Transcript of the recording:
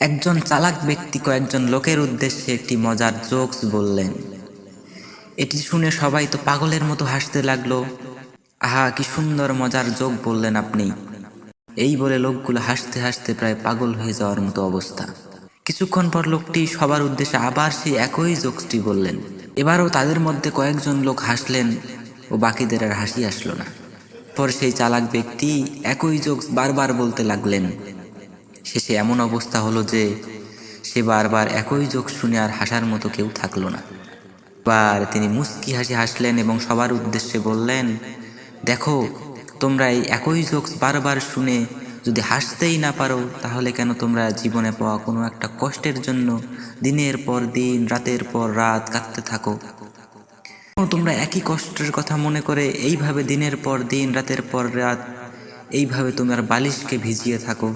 একজন চালাক ব্যক্তি কয়েকজন লোকের উদ্দেশ্যে একটি মজার জোকস বললেন। এটি শুনে সবাই তো পাগলের মতো হাসতে লাগলো। আহা, কি সুন্দর মজার জোক বললেন আপনি! এই বলে লোকগুলো হাসতে হাসতে প্রায় পাগল হয়ে যাওয়ার মতো অবস্থা। কিছুক্ষণ পর লোকটি সবার উদ্দেশ্যে আবার সেই একই জোকসটি বললেন। এবারও তাদের মধ্যে কয়েকজন লোক হাসলেন ও বাকিদের আর হাসি আসলো না। পর সেই চালাক ব্যক্তি একই জোকস বারবার বলতে লাগলেন। শেষে এমন অবস্থা হলো যে সে বারবার একই জোক শুনে আর হাসার মতো কেউ থাকলো না। এবার তিনি মুচকি হাসি হাসলেন এবং সবার উদ্দেশ্যে বললেন, দেখো, তোমরা এই একই জোকস বারবার শুনে যদি হাসতেই না পারো, তাহলে কেন তোমরা জীবনে পাওয়া কোনো একটা কষ্টের জন্য দিনের পর দিন রাতের পর রাত কাঁদতে থাকো? তোমরা একই কষ্টের কথা মনে করে এইভাবে দিনের পর দিন রাতের পর রাত এইভাবে তোমার বালিশকে ভিজিয়ে থাকো?